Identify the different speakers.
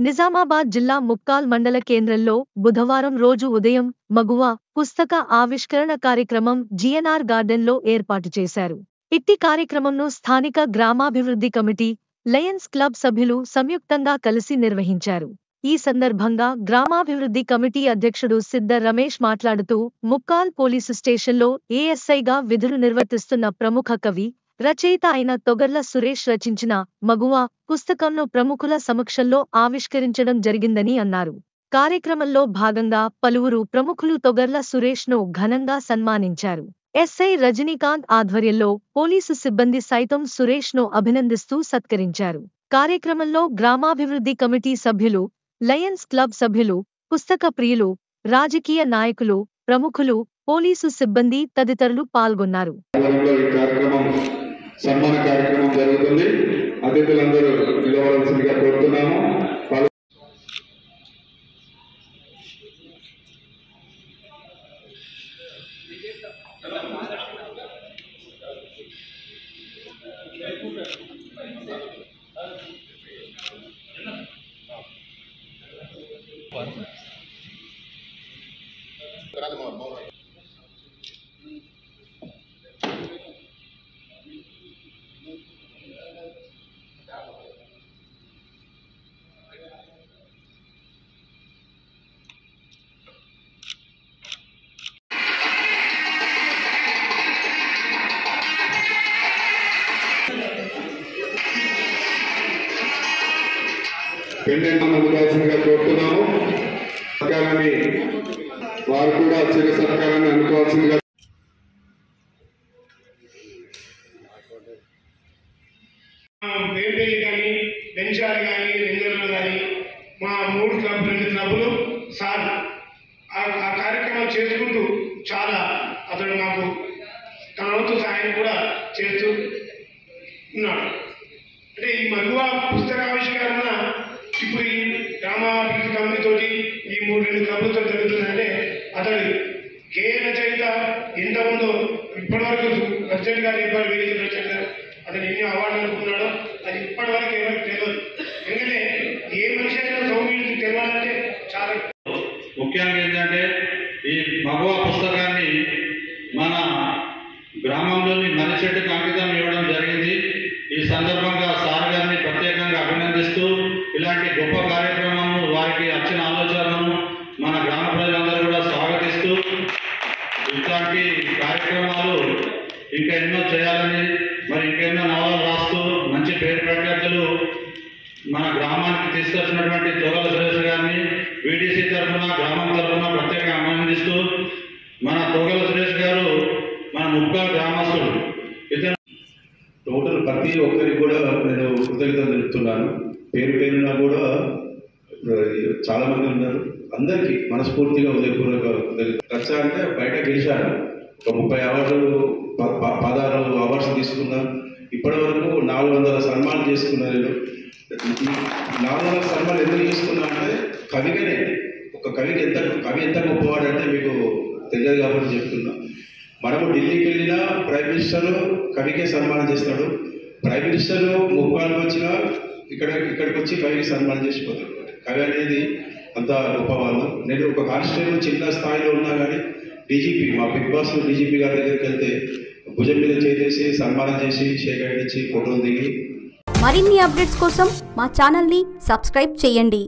Speaker 1: నిజామాబాద్ జిల్లా ముక్కాల్ మండల కేంద్రంలో బుధవారం రోజు ఉదయం మగువ పుస్తక ఆవిష్కరణ కార్యక్రమం జీఎన్ఆర్ గార్డెన్లో ఏర్పాటు చేశారు. ఇట్టి కార్యక్రమంను స్థానిక గ్రామాభివృద్ధి కమిటీ, లయన్స్ క్లబ్ సభ్యులు సంయుక్తంగా కలిసి నిర్వహించారు. ఈ సందర్భంగా గ్రామాభివృద్ధి కమిటీ అధ్యక్షుడు సిద్ధ రమేష్ మాట్లాడుతూ, ముక్కాల్ పోలీసు స్టేషన్లో ఏఎస్ఐగా విధులు నిర్వర్తిస్తున్న ప్రముఖ కవి, రచయిత అయిన తొగర్ల సురేష్ రచించిన మగువ పుస్తకంను ప్రముఖుల సమక్షంలో ఆవిష్కరించడం జరిగిందని అన్నారు. కార్యక్రమంలో భాగంగా పలువురు ప్రముఖులు తొగర్ల సురేష్ను ఘనంగా సన్మానించారు. ఎస్ఐ రజనీకాంత్ ఆధ్వర్యంలో పోలీసు సిబ్బంది సైతం సురేష్ను అభినందిస్తూ సత్కరించారు. కార్యక్రమంలో గ్రామాభివృద్ధి కమిటీ సభ్యులు, లయన్స్ క్లబ్ సభ్యులు, పుస్తక ప్రియులు, రాజకీయ నాయకులు, ప్రముఖులు, పోలీసు సిబ్బంది తదితరులు పాల్గొన్నారు.
Speaker 2: సన్మాన కార్యక్రమం జరుగుతుంది. అతిథులందరూ నిలవలసిందిగా కోరుతున్నాము. అందుకోవాల్సిందిగా కోరుతున్నాము. సత్కారాన్ని వారు కూడా చిరు సత్కారాన్ని అందుకోవాల్సిందిగా.
Speaker 3: వేపల్లి కానీ, బెంచార్ కానీ, రెంజర్లు కానీ, మా 2 క్లబ్లు సార్ ఆ కార్యక్రమం చేసుకుంటూ చాలా అతడు మాకు తన వంతు సాయం కూడా చేస్తూ ఉన్నాడు. అంటే ఈ మగువ పుస్తకావిష్కరణ ఇప్పుడు ఈ గ్రామాభివృద్ధి కమిటీతోటి ఈ 2 క్లబ్లతో జరుగుతుందంటే అతడు ఏ రచయిత ఎంత ఉందో ఇప్పటివరకు ప్రెసిడెంట్ గారు చెప్పారు, వీడియో ప్రెసిడెంట్ గారు అతను ఎన్ని అవార్డులు అనుకున్నాడో అది ఇప్పటివరకు ఎవరికి తెలియదు. ఎందుకంటే ఏ మనిషి అయినా సౌమ్యుడికి తెలియాలంటే చాలా
Speaker 4: ముఖ్యంగా ఏంటంటే ఈ మగువ పుస్తకాన్ని మన గ్రామంలోని మర్రి చెట్టుకు అంకితం ఇవ్వడం జరిగింది. ఈ సందర్భంగా సార్ గారిని ప్రత్యేకంగా అభినందిస్తూ ఇలాంటి గొప్ప కార్యక్రమము వారికి వచ్చిన ఆలోచనను మన గ్రామ ప్రజలందరూ కూడా స్వాగతిస్తూ ఇట్లాంటి కార్యక్రమాలు ఇంకా ఎన్నో చేయాలని, మరి ఇంకెన్నో నవలలు రాస్తూ మంచి పేరు ప్రఖ్యాతులు మన గ్రామానికి తీసుకొచ్చినటువంటి తొగర్ల సురేష్ గారిని వీడీసీ తరఫున, గ్రామం తరఫున ప్రత్యేకంగా అభినందిస్తూ, మన తొగర్ల సురేష్ గారు మన ముక్కాల్ గ్రామస్తుడు. ఇతను
Speaker 5: టోటల్ ప్రతి ఒక్కరికి కూడా నేను కృతజ్ఞతలు తెలుపుతున్నాను. పేరు పేరున కూడా చాలా మంది ఉన్నారు. అందరికీ మనస్ఫూర్తిగా ఉదయపూర్వక కృతజ్ఞత. అంటే బయట గెలిచాను, ఒక 30 అవార్డులు 16 అవార్డ్స్ తీసుకున్నాను. ఇప్పటి వరకు 400 సన్మానం చేసుకున్నాను. నేను 400 సన్మానం ఎందుకు చేసుకున్నా అంటే కవిగానే, ఒక కవి ఎంత గొప్పవాడంటే మీకు తెలియదు కాబట్టి చెప్తున్నా. మనము ఢిల్లీకి వెళ్ళినా ప్రైమ్ మినిస్టర్ కవికే సన్మానం చేస్తాడు. ప్రైమ్ మినిస్టర్ ముక్కాలకు వచ్చినా ఇక్కడికి వచ్చి కవికి సన్మానం చేసిపోతాడు. కవి అనేది అంత గొప్పవాళ్ళు. నేను ఒక కానిస్టేబుల్ చిన్న స్థాయిలో ఉన్నా కానీ డీజీపీ, మా బిగ్ బాస్ డీజీపీ గారి దగ్గరికి వెళ్తే భుజం మీద చేసి సన్మానం చేసి షేక్ హ్యాండ్ ఇచ్చి ఫోటోలు దిగి.
Speaker 6: మరిన్ని అప్డేట్స్ కోసం మా ఛానల్ని సబ్స్క్రైబ్ చేయండి.